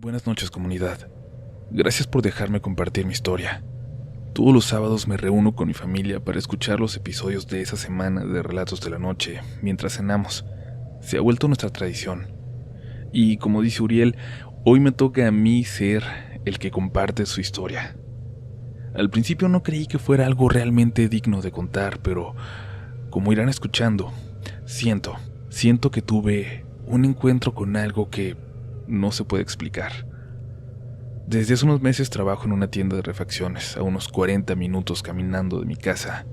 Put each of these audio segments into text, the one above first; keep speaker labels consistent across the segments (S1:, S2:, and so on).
S1: Buenas noches, comunidad. Gracias por dejarme compartir mi historia. Todos los sábados me reúno con mi familia para escuchar los episodios de esa semana de Relatos de la Noche mientras cenamos. Se ha vuelto nuestra tradición. Y como dice Uriel, hoy me toca a mí ser el que comparte su historia. Al principio no creí que fuera algo realmente digno de contar, pero como irán escuchando, siento que tuve un encuentro con algo que no se puede explicar. Desde hace unos meses trabajo en una tienda de refacciones, a unos 40 minutos caminando de mi casa.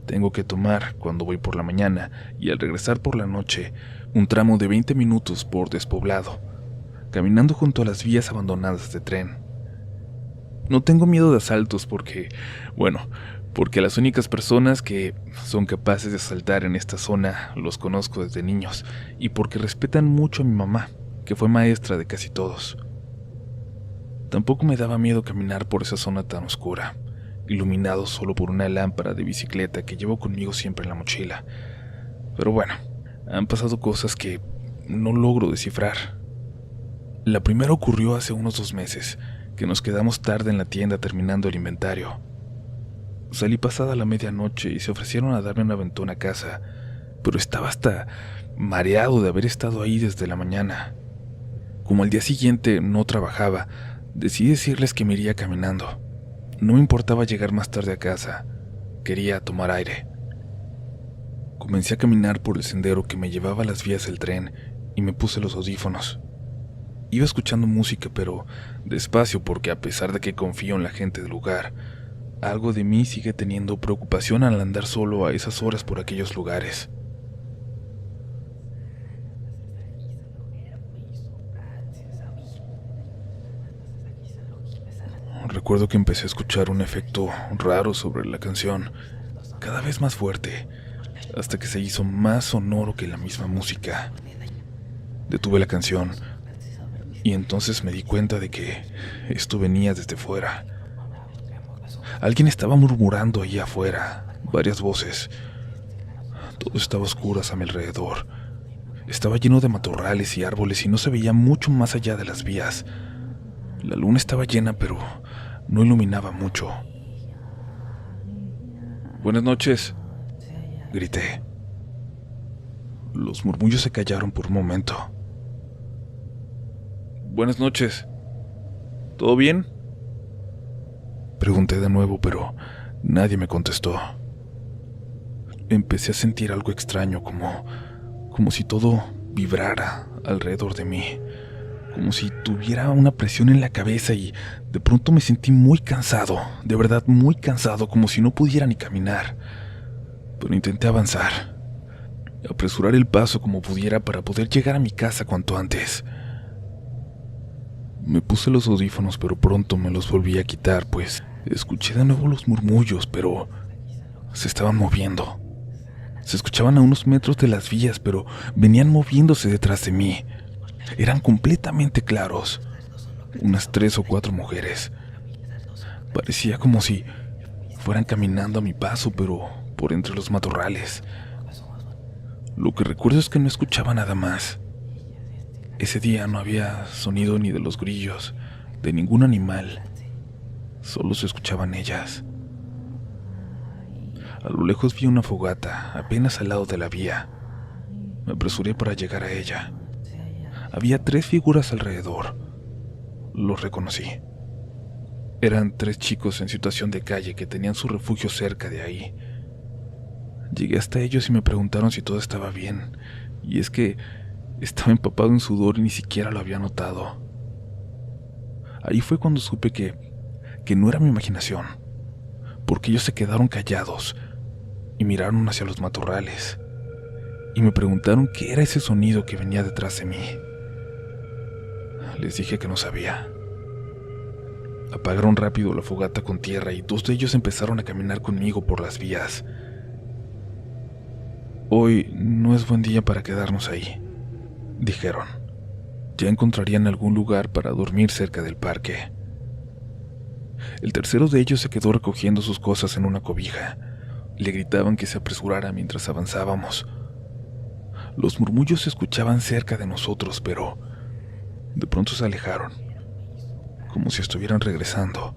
S1: Tengo que tomar, cuando voy por la mañana y al regresar por la noche, un tramo de 20 minutos por despoblado, caminando junto a las vías abandonadas de tren. No tengo miedo de asaltos porque las únicas personas que son capaces de asaltar en esta zona los conozco desde niños y porque respetan mucho a mi mamá, que fue maestra de casi todos. Tampoco me daba miedo caminar por esa zona tan oscura, iluminado solo por una lámpara de bicicleta que llevo conmigo siempre en la mochila. Pero bueno, han pasado cosas que no logro descifrar. La primera ocurrió hace unos 2 meses, que nos quedamos tarde en la tienda terminando el inventario. Salí pasada la medianoche y se ofrecieron a darme un aventón a casa, pero estaba hasta mareado de haber estado ahí desde la mañana. Como al día siguiente no trabajaba, decidí decirles que me iría caminando. No me importaba llegar más tarde a casa, quería tomar aire. Comencé a caminar por el sendero que me llevaba a las vías del tren y me puse los audífonos. Iba escuchando música, pero despacio porque a pesar de que confío en la gente del lugar, algo de mí sigue teniendo preocupación al andar solo a esas horas por aquellos lugares. Recuerdo que empecé a escuchar un efecto raro sobre la canción, cada vez más fuerte, hasta que se hizo más sonoro que la misma música. Detuve la canción y entonces me di cuenta de que esto venía desde fuera. Alguien estaba murmurando ahí afuera, varias voces. Todo estaba a oscuras a mi alrededor. Estaba lleno de matorrales y árboles y no se veía mucho más allá de las vías. La luna estaba llena, pero no iluminaba mucho. «Buenas noches», grité. Los murmullos se callaron por un momento. «Buenas noches. ¿Todo bien?», pregunté de nuevo, pero nadie me contestó. Empecé a sentir algo extraño, como si todo vibrara alrededor de mí, como si tuviera una presión en la cabeza y de pronto me sentí muy cansado, de verdad muy cansado, como si no pudiera ni caminar. Pero intenté avanzar, apresurar el paso como pudiera para poder llegar a mi casa cuanto antes. Me puse los audífonos, pero pronto me los volví a quitar, pues escuché de nuevo los murmullos, pero se estaban moviendo. Se escuchaban a unos metros de las vías, pero venían moviéndose detrás de mí. Eran completamente claros. Unas 3 o 4 mujeres. Parecía como si fueran caminando a mi paso, pero por entre los matorrales. Lo que recuerdo es que no escuchaba nada más. Ese día no había sonido ni de los grillos, de ningún animal. Solo se escuchaban ellas. A lo lejos vi una fogata, apenas al lado de la vía. Me apresuré para llegar a ella. Había 3 figuras alrededor. Los reconocí. Eran 3 chicos en situación de calle que tenían su refugio cerca de ahí. Llegué hasta ellos y me preguntaron si todo estaba bien, y es que estaba empapado en sudor y ni siquiera lo había notado. Ahí fue cuando supe que no era mi imaginación, porque ellos se quedaron callados y miraron hacia los matorrales, y me preguntaron qué era ese sonido que venía detrás de mí. Les dije que no sabía. Apagaron rápido la fogata con tierra y 2 de ellos empezaron a caminar conmigo por las vías. «Hoy no es buen día para quedarnos ahí», dijeron. «Ya encontrarían algún lugar para dormir cerca del parque». El tercero de ellos se quedó recogiendo sus cosas en una cobija. Le gritaban que se apresurara mientras avanzábamos. Los murmullos se escuchaban cerca de nosotros, pero De pronto se alejaron, como si estuvieran regresando,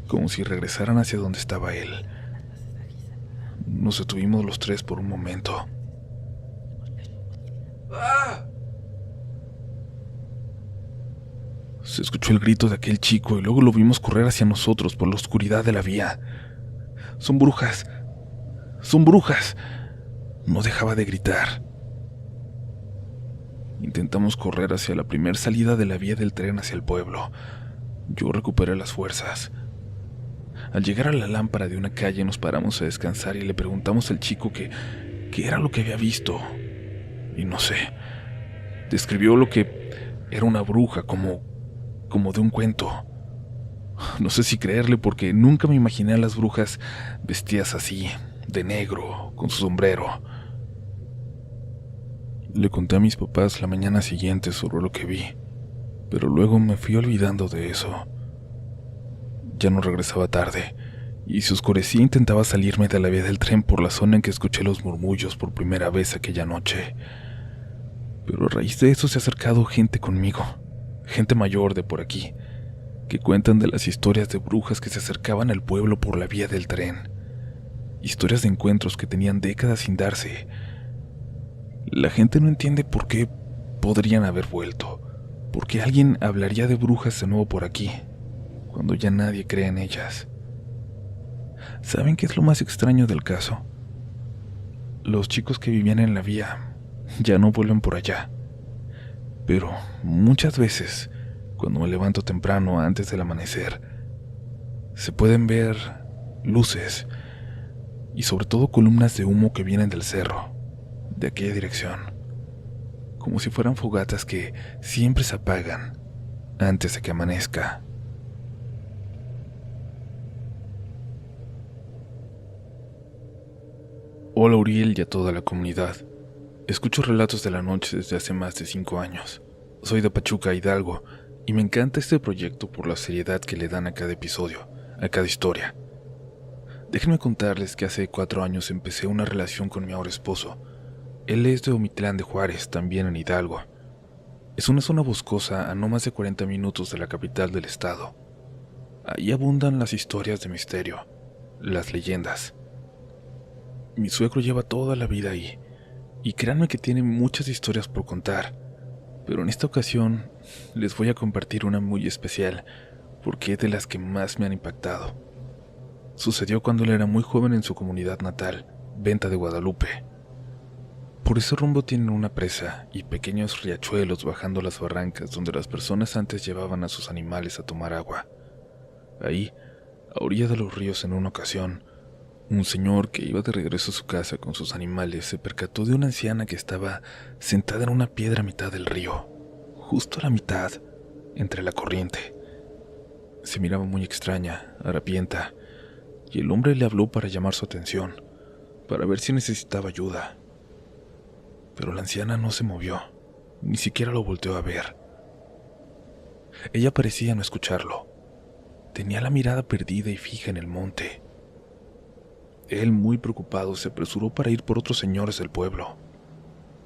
S1: como si regresaran hacia donde estaba él. Nos detuvimos los tres por un momento. Se escuchó el grito de aquel chico y luego lo vimos correr hacia nosotros por la oscuridad de la vía. ¡Son brujas! ¡Son brujas! No dejaba de gritar. Intentamos correr hacia la primera salida de la vía del tren hacia el pueblo. Yo recuperé las fuerzas. Al llegar a la lámpara de una calle nos paramos a descansar y le preguntamos al chico qué era lo que había visto. Y no sé, describió lo que era una bruja, como de un cuento. No sé si creerle porque nunca me imaginé a las brujas vestidas así, de negro, con su sombrero. Le conté a mis papás la mañana siguiente sobre lo que vi, pero luego me fui olvidando de eso. Ya no regresaba tarde, y se oscurecía e intentaba salirme de la vía del tren por la zona en que escuché los murmullos por primera vez aquella noche. Pero a raíz de eso se ha acercado gente conmigo, gente mayor de por aquí, que cuentan de las historias de brujas que se acercaban al pueblo por la vía del tren. Historias de encuentros que tenían décadas sin darse. La gente no entiende por qué podrían haber vuelto, por qué alguien hablaría de brujas de nuevo por aquí, cuando ya nadie cree en ellas. ¿Saben qué es lo más extraño del caso? Los chicos que vivían en la vía ya no vuelven por allá. Pero muchas veces, cuando me levanto temprano antes del amanecer, se pueden ver luces y sobre todo columnas de humo que vienen del cerro, de aquella dirección, como si fueran fogatas que siempre se apagan antes de que amanezca. Hola Uriel y a toda la comunidad. Escucho relatos de la noche desde hace más de 5 años. Soy de Pachuca, Hidalgo, y me encanta este proyecto por la seriedad que le dan a cada episodio, a cada historia. Déjenme contarles que hace 4 años empecé una relación con mi ahora esposo. Él es de Omitlán de Juárez, también en Hidalgo. Es una zona boscosa a no más de 40 minutos de la capital del estado. Ahí abundan las historias de misterio, las leyendas. Mi suegro lleva toda la vida ahí, y créanme que tiene muchas historias por contar, pero en esta ocasión les voy a compartir una muy especial, porque es de las que más me han impactado. Sucedió cuando él era muy joven en su comunidad natal, Venta de Guadalupe. Por ese rumbo tienen una presa y pequeños riachuelos bajando las barrancas donde las personas antes llevaban a sus animales a tomar agua. Ahí, a orilla de los ríos, en una ocasión, un señor que iba de regreso a su casa con sus animales se percató de una anciana que estaba sentada en una piedra a mitad del río, justo a la mitad, entre la corriente. Se miraba muy extraña, harapienta, y el hombre le habló para llamar su atención, para ver si necesitaba ayuda. Pero la anciana no se movió, ni siquiera lo volteó a ver. Ella parecía no escucharlo. Tenía la mirada perdida y fija en el monte. Él, muy preocupado, se apresuró para ir por otros señores del pueblo.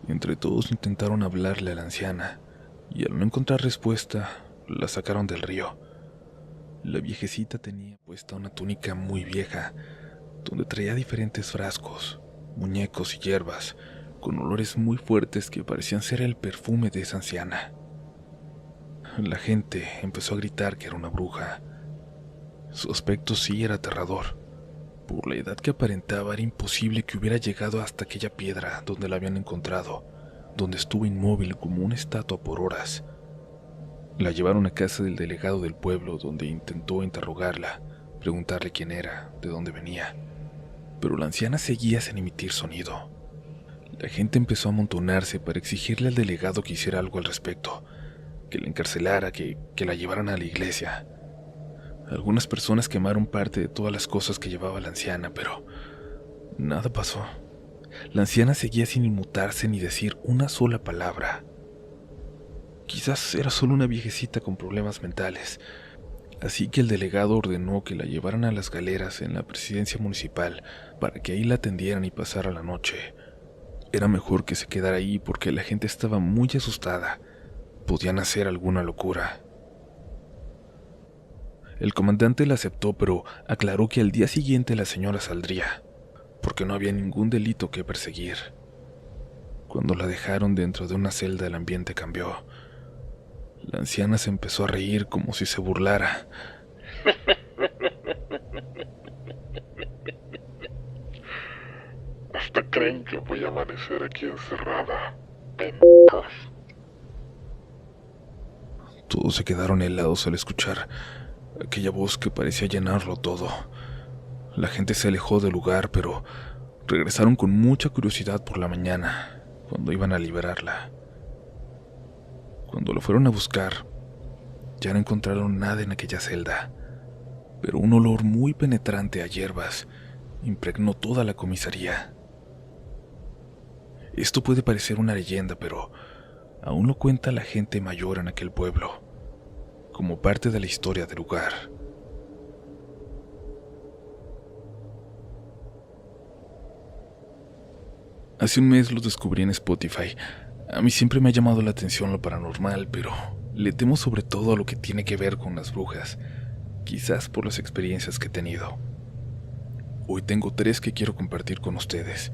S1: Entre todos intentaron hablarle a la anciana, y al no encontrar respuesta, la sacaron del río. La viejecita tenía puesta una túnica muy vieja, donde traía diferentes frascos, muñecos y hierbas, con olores muy fuertes que parecían ser el perfume de esa anciana. La gente empezó a gritar que era una bruja. Su aspecto sí era aterrador. Por la edad que aparentaba, era imposible que hubiera llegado hasta aquella piedra donde la habían encontrado, donde estuvo inmóvil como una estatua por horas. La llevaron a casa del delegado del pueblo, donde intentó interrogarla, preguntarle quién era, de dónde venía. Pero la anciana seguía sin emitir sonido. La gente empezó a amontonarse para exigirle al delegado que hiciera algo al respecto, que la encarcelara, que la llevaran a la iglesia. Algunas personas quemaron parte de todas las cosas que llevaba la anciana, pero nada pasó. La anciana seguía sin inmutarse ni decir una sola palabra. Quizás era solo una viejecita con problemas mentales, así que el delegado ordenó que la llevaran a las galeras en la presidencia municipal para que ahí la atendieran y pasara la noche. Era mejor que se quedara ahí porque la gente estaba muy asustada, podían hacer alguna locura. El comandante la aceptó, pero aclaró que al día siguiente la señora saldría, porque no había ningún delito que perseguir. Cuando la dejaron dentro de una celda, el ambiente cambió. La anciana se empezó a reír como si se burlara.
S2: Hasta creen que voy a amanecer aquí encerrada. Pendejos.
S1: Todos se quedaron helados al escuchar aquella voz que parecía llenarlo todo. La gente se alejó del lugar, pero regresaron con mucha curiosidad por la mañana, cuando iban a liberarla. Cuando lo fueron a buscar, ya no encontraron nada en aquella celda, pero un olor muy penetrante a hierbas impregnó toda la comisaría. Esto puede parecer una leyenda, pero aún lo cuenta la gente mayor en aquel pueblo, como parte de la historia del lugar. Hace un mes los descubrí en Spotify. A mí siempre me ha llamado la atención lo paranormal, pero le temo sobre todo a lo que tiene que ver con las brujas, quizás por las experiencias que he tenido. Hoy tengo 3 que quiero compartir con ustedes,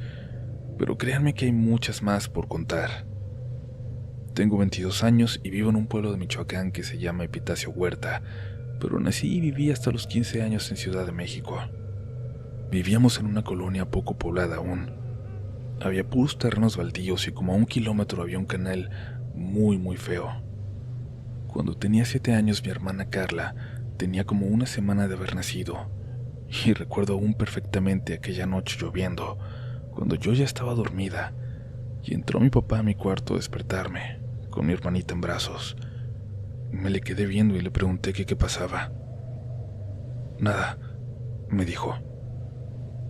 S1: pero créanme que hay muchas más por contar. Tengo 22 años y vivo en un pueblo de Michoacán que se llama Epitacio Huerta, pero nací y viví hasta los 15 años en Ciudad de México. Vivíamos en una colonia poco poblada aún. Había puros terrenos baldíos y como a 1 kilómetro había un canal muy feo. Cuando tenía 7 años, mi hermana Carla tenía como una semana de haber nacido, y recuerdo aún perfectamente aquella noche lloviendo, cuando yo ya estaba dormida, y entró mi papá a mi cuarto a despertarme, con mi hermanita en brazos. Me le quedé viendo y le pregunté qué pasaba. Nada, me dijo.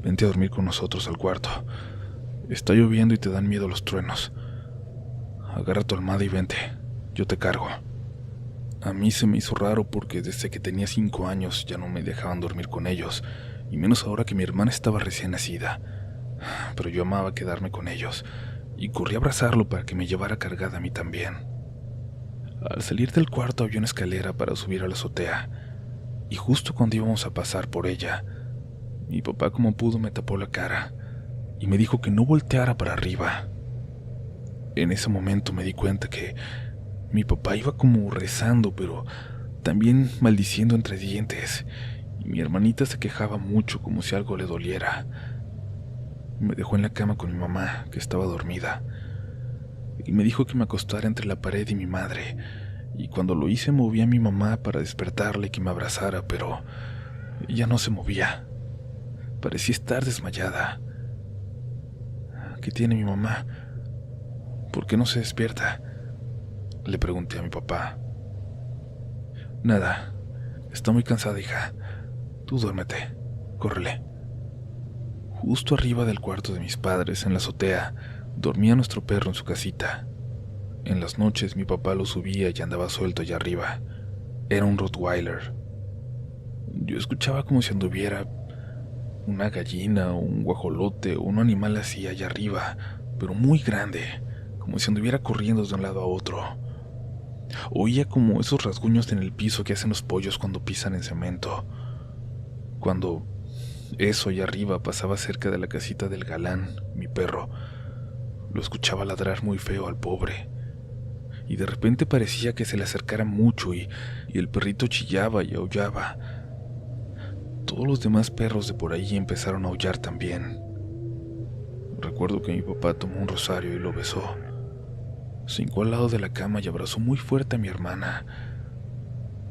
S1: Vente a dormir con nosotros al cuarto. Está lloviendo y te dan miedo los truenos. Agarra tu almohada y vente, yo te cargo. A mí se me hizo raro porque desde que tenía 5 años ya no me dejaban dormir con ellos, y menos ahora que mi hermana estaba recién nacida. Pero yo amaba quedarme con ellos, y corrí a abrazarlo para que me llevara cargada a mí también. Al salir del cuarto había una escalera para subir a la azotea, y justo cuando íbamos a pasar por ella, mi papá como pudo me tapó la cara y me dijo que no volteara para arriba. En ese momento me di cuenta que mi papá iba como rezando, pero también maldiciendo entre dientes, y mi hermanita se quejaba mucho como si algo le doliera. Me dejó en la cama con mi mamá, que estaba dormida, y me dijo que me acostara entre la pared y mi madre, y cuando lo hice moví a mi mamá para despertarla y que me abrazara, pero ella no se movía. Parecía estar desmayada. ¿Qué tiene mi mamá? ¿Por qué no se despierta?, le pregunté a mi papá. Nada, está muy cansada, hija. Tú duérmete, córrele. Justo arriba del cuarto de mis padres, en la azotea, dormía nuestro perro en su casita. En las noches mi papá lo subía y andaba suelto allá arriba. Era un Rottweiler. Yo escuchaba como si anduviera una gallina o un guajolote o un animal así allá arriba, pero muy grande, como si anduviera corriendo de un lado a otro. Oía como esos rasguños en el piso que hacen los pollos cuando pisan en cemento. Cuando eso allá arriba pasaba cerca de la casita del Galán, mi perro, lo escuchaba ladrar muy feo al pobre. Y de repente parecía que se le acercara mucho y el perrito chillaba y aullaba. Todos los demás perros de por ahí empezaron a aullar también. Recuerdo que mi papá tomó un rosario y lo besó. Se hincó al lado de la cama y abrazó muy fuerte a mi hermana.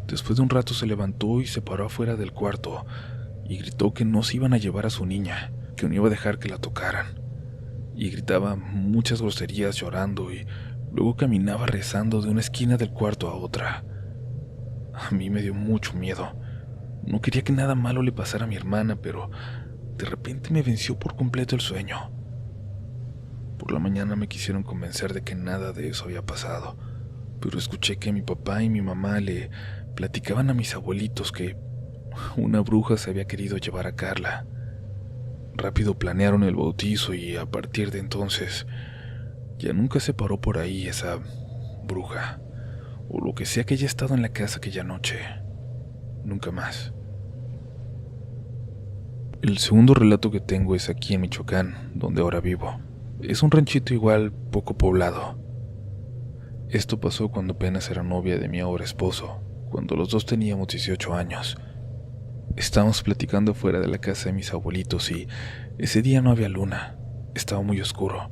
S1: Después de un rato se levantó y se paró afuera del cuarto y gritó que no se iban a llevar a su niña, que no iba a dejar que la tocaran. Y gritaba muchas groserías llorando y luego caminaba rezando de una esquina del cuarto a otra. A mí me dio mucho miedo. No quería que nada malo le pasara a mi hermana, pero de repente me venció por completo el sueño. Por la mañana me quisieron convencer de que nada de eso había pasado, pero escuché que mi papá y mi mamá le platicaban a mis abuelitos que una bruja se había querido llevar a Carla. Rápido planearon el bautizo y a partir de entonces ya nunca se paró por ahí esa bruja. o lo que sea que haya estado en la casa aquella noche. Nunca más. El segundo relato que tengo es aquí en Michoacán, donde ahora vivo. Es un ranchito igual poco poblado. Esto pasó cuando apenas era novia de mi ahora esposo, cuando los dos teníamos 18 años. Estábamos platicando fuera de la casa de mis abuelitos y ese día no había luna, estaba muy oscuro.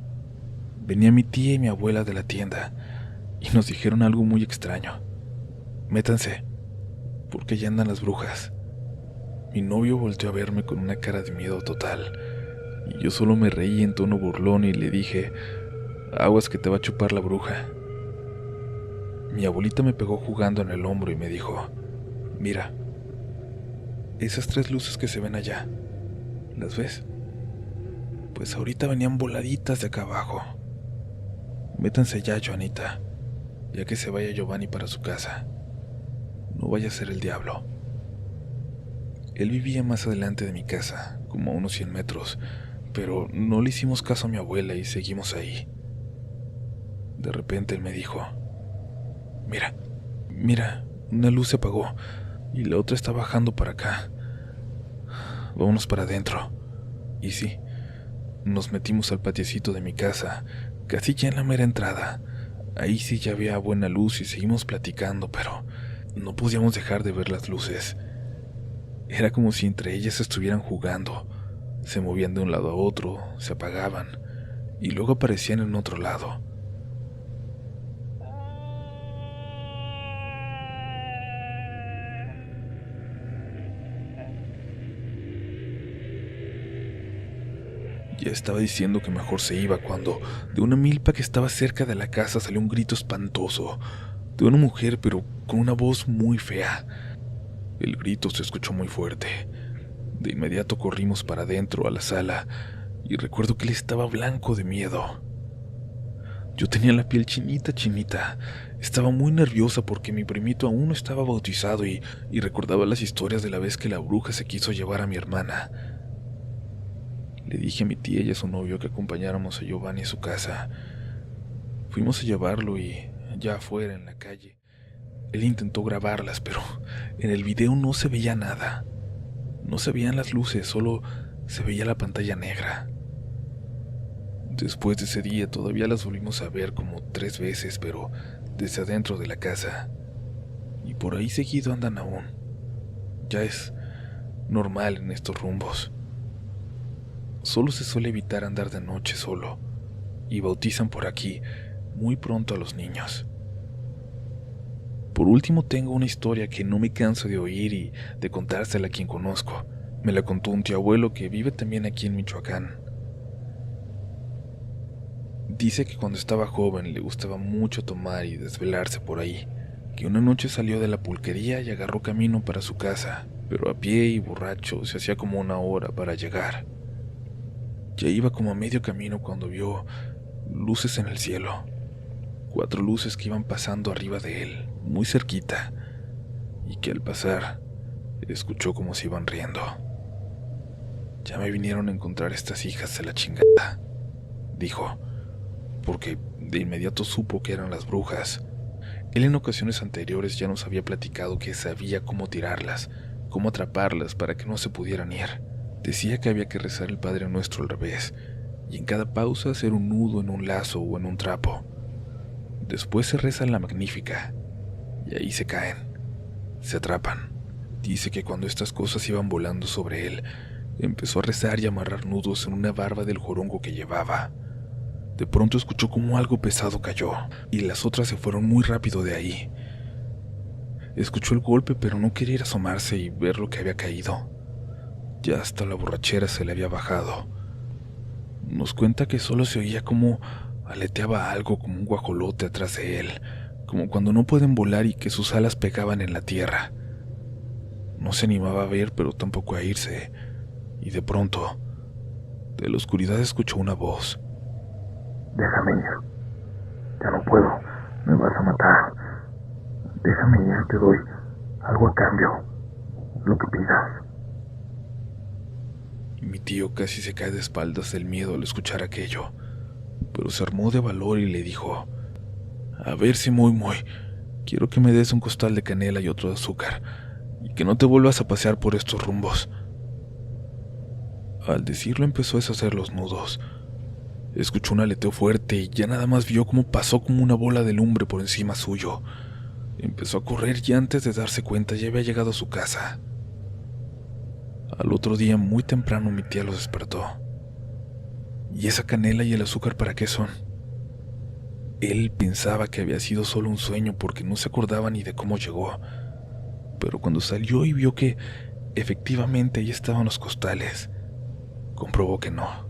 S1: Venía mi tía y mi abuela de la tienda y nos dijeron algo muy extraño. Métanse, porque ya andan las brujas. Mi novio volteó a verme con una cara de miedo total y yo solo me reí en tono burlón y le dije, aguas que te va a chupar la bruja. Mi abuelita me pegó jugando en el hombro y me dijo, mira, esas 3 luces que se ven allá, ¿las ves? Pues ahorita venían voladitas de acá abajo. Métanse ya, Joanita, ya que se vaya Giovanni para su casa. No vaya a ser el diablo. Él vivía más adelante de mi casa, como a unos 100 metros, pero no le hicimos caso a mi abuela y seguimos ahí. De repente él me dijo, mira, una luz se apagó y la otra está bajando para acá. Vámonos para adentro. Y sí, nos metimos al patiecito de mi casa, casi ya en la mera entrada. Ahí sí ya había buena luz y seguimos platicando, pero no podíamos dejar de ver las luces. Era como si entre ellas estuvieran jugando. Se movían de un lado a otro, se apagaban y luego aparecían en otro lado. Ya estaba diciendo que mejor se iba cuando de una milpa que estaba cerca de la casa salió un grito espantoso, de una mujer pero con una voz muy fea. El grito se escuchó muy fuerte. De inmediato corrimos para adentro a la sala y recuerdo que él estaba blanco de miedo. Yo tenía la piel chinita. Estaba muy nerviosa porque mi primito aún no estaba bautizado y recordaba las historias de la vez que la bruja se quiso llevar a mi hermana. Le dije a mi tía y a su novio que acompañáramos a Giovanni a su casa. Fuimos a llevarlo y ya afuera en la calle, él intentó grabarlas, pero en el video no se veía nada. No se veían las luces, solo se veía la pantalla negra. Después de ese día todavía las volvimos a ver como 3 veces, pero desde adentro de la casa. Y por ahí seguido andan aún. Ya es normal en estos rumbos. Solo se suele evitar andar de noche solo, y bautizan por aquí muy pronto a los niños. Por último, tengo una historia que no me canso de oír y de contársela a quien conozco. Me la contó un tío abuelo que vive también aquí en Michoacán. Dice que cuando estaba joven le gustaba mucho tomar y desvelarse por ahí, que una noche salió de la pulquería y agarró camino para su casa, pero a pie y borracho se hacía como 1 hora para llegar. Ya iba como a medio camino cuando vio luces en el cielo. 4 luces que iban pasando arriba de él, muy cerquita, y que al pasar escuchó como se iban riendo. Ya me vinieron a encontrar estas hijas de la chingada, dijo, porque de inmediato supo que eran las brujas. Él en ocasiones anteriores ya nos había platicado que sabía cómo tirarlas, cómo atraparlas para que no se pudieran ir. Decía que había que rezar el Padre Nuestro al revés, y en cada pausa hacer un nudo en un lazo o en un trapo. Después se reza la Magnífica, y ahí se caen, se atrapan. Dice que cuando estas cosas iban volando sobre él, empezó a rezar y amarrar nudos en una barba del jorongo que llevaba. De pronto escuchó como algo pesado cayó, y las otras se fueron muy rápido de ahí. Escuchó el golpe, pero no quería ir a asomarse y ver lo que había caído. Ya hasta la borrachera se le había bajado. Nos cuenta que solo se oía como aleteaba algo como un guajolote atrás de él, como cuando no pueden volar y que sus alas pegaban en la tierra. No se animaba a ver, pero tampoco a irse, y de pronto, de la oscuridad escuchó una voz.
S2: Déjame ir. Ya no puedo. Me vas a matar. Déjame ir, te doy algo a cambio. Lo que pidas.
S1: Mi tío casi se cae de espaldas del miedo al escuchar aquello, pero se armó de valor y le dijo, a ver si muy, Quiero que me des un costal de canela y otro de azúcar, y que no te vuelvas a pasear por estos rumbos. Al decirlo empezó a deshacer los nudos. Escuchó un aleteo fuerte y ya nada más vio cómo pasó como una bola de lumbre por encima suyo. Empezó a correr y antes de darse cuenta ya había llegado a su casa. Al otro día muy temprano mi tía los despertó. ¿Y esa canela y el azúcar para qué son? Él pensaba que había sido solo un sueño porque no se acordaba ni de cómo llegó. Pero cuando salió y vio que efectivamente ahí estaban los costales, comprobó que no.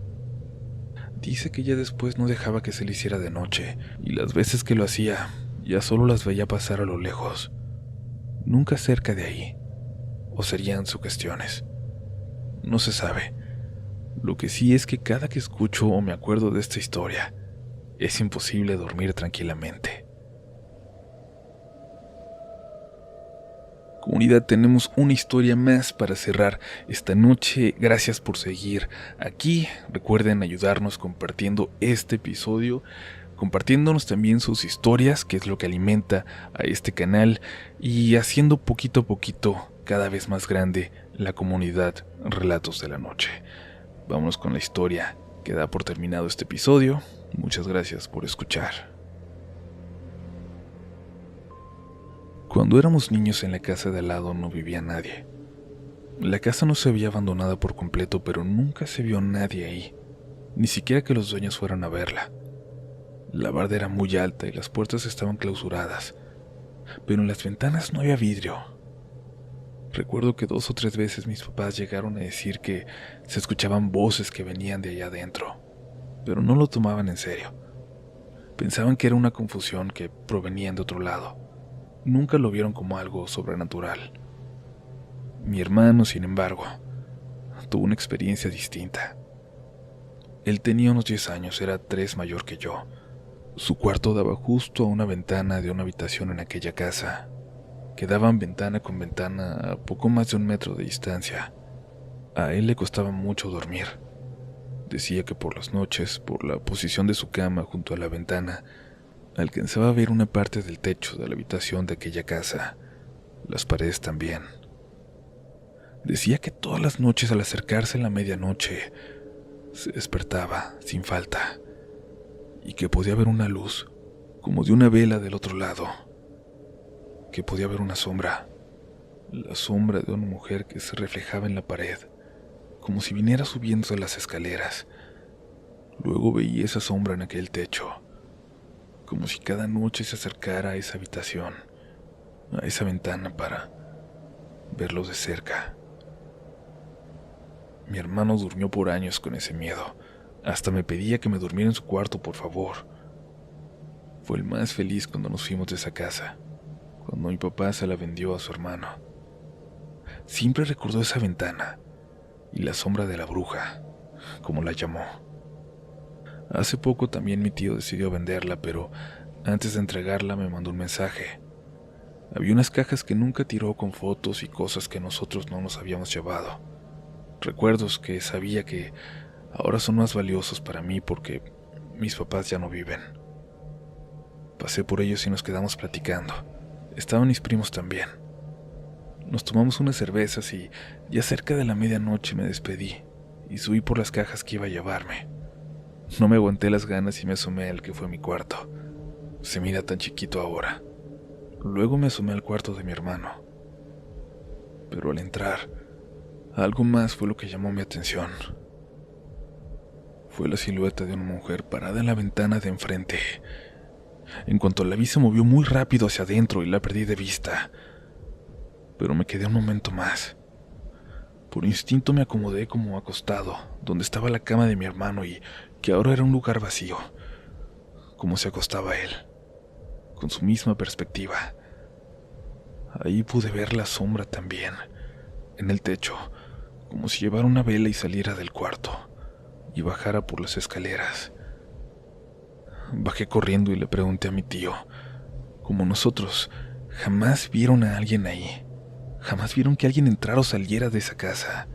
S1: Dice que ya después no dejaba que se le hiciera de noche, y las veces que lo hacía, ya solo las veía pasar a lo lejos, nunca cerca de ahí, o serían sugestiones. No se sabe. Lo que sí es que cada que escucho o me acuerdo de esta historia, es imposible dormir tranquilamente. Comunidad, tenemos una historia más para cerrar esta noche. Gracias por seguir aquí. Recuerden ayudarnos compartiendo este episodio, compartiéndonos también sus historias, que es lo que alimenta a este canal, y haciendo poquito a poquito cada vez más grande la comunidad Relatos de la Noche. Vámonos con la historia que da por terminado este episodio. Muchas gracias por escuchar. Cuando éramos niños en la casa de al lado no vivía nadie. La casa no se había abandonada por completo, pero nunca se vio nadie ahí, ni siquiera que los dueños fueran a verla. La barda era muy alta y las puertas estaban clausuradas, pero en las ventanas no había vidrio. Recuerdo que 2 o 3 veces mis papás llegaron a decir que se escuchaban voces que venían de allá adentro, pero no lo tomaban en serio. Pensaban que era una confusión que provenían de otro lado. Nunca lo vieron como algo sobrenatural. Mi hermano, sin embargo, tuvo una experiencia distinta. Él tenía unos 10 años, era 3 mayor que yo. Su cuarto daba justo a una ventana de una habitación en aquella casa. Quedaban ventana con ventana a poco más de 1 metro de distancia. A él le costaba mucho dormir. Decía que por las noches, por la posición de su cama junto a la ventana, alcanzaba a ver una parte del techo de la habitación de aquella casa, las paredes también. Decía que todas las noches al acercarse a la medianoche, se despertaba sin falta, y que podía ver una luz, como de una vela del otro lado, que podía ver una sombra, la sombra de una mujer que se reflejaba en la pared, como si viniera subiendo de las escaleras. Luego veía esa sombra en aquel techo, como si cada noche se acercara a esa habitación, a esa ventana para verlo de cerca. Mi hermano durmió por años con ese miedo. Hasta me pedía que me durmiera en su cuarto, por favor. Fue el más feliz cuando nos fuimos de esa casa, cuando mi papá se la vendió a su hermano. Siempre recordó esa ventana y la sombra de la bruja, como la llamó. Hace poco también mi tío decidió venderla, pero antes de entregarla me mandó un mensaje. Había unas cajas que nunca tiró con fotos y cosas que nosotros no nos habíamos llevado. Recuerdos que sabía que ahora son más valiosos para mí porque mis papás ya no viven. Pasé por ellos y nos quedamos platicando. Estaban mis primos también. Nos tomamos unas cervezas y ya cerca de la medianoche me despedí y subí por las cajas que iba a llevarme. No me aguanté las ganas y me asomé al que fue mi cuarto. Se mira tan chiquito ahora. Luego me asomé al cuarto de mi hermano. Pero al entrar, algo más fue lo que llamó mi atención. Fue la silueta de una mujer parada en la ventana de enfrente. En cuanto la vi se movió muy rápido hacia adentro y la perdí de vista. Pero me quedé un momento más. Por instinto me acomodé como acostado, donde estaba la cama de mi hermano y que ahora era un lugar vacío, como se acostaba él, con su misma perspectiva. Ahí pude ver la sombra también, en el techo, como si llevara una vela y saliera del cuarto, y bajara por las escaleras. Bajé corriendo y le pregunté a mi tío, como nosotros, jamás vieron a alguien ahí, jamás vieron que alguien entrara o saliera de esa casa.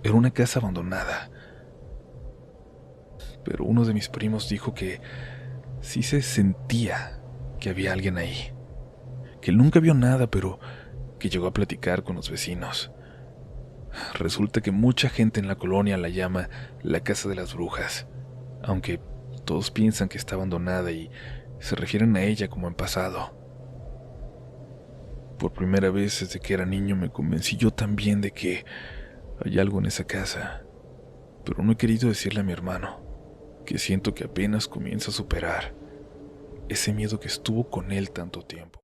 S1: Era una casa abandonada. Pero uno de mis primos dijo que sí se sentía que había alguien ahí, que él nunca vio nada, pero que llegó a platicar con los vecinos. Resulta que mucha gente en la colonia la llama la Casa de las Brujas, aunque todos piensan que está abandonada y se refieren a ella como en pasado. Por primera vez desde que era niño me convencí yo también de que hay algo en esa casa, pero no he querido decirle a mi hermano, que siento que apenas comienza a superar ese miedo que estuvo con él tanto tiempo.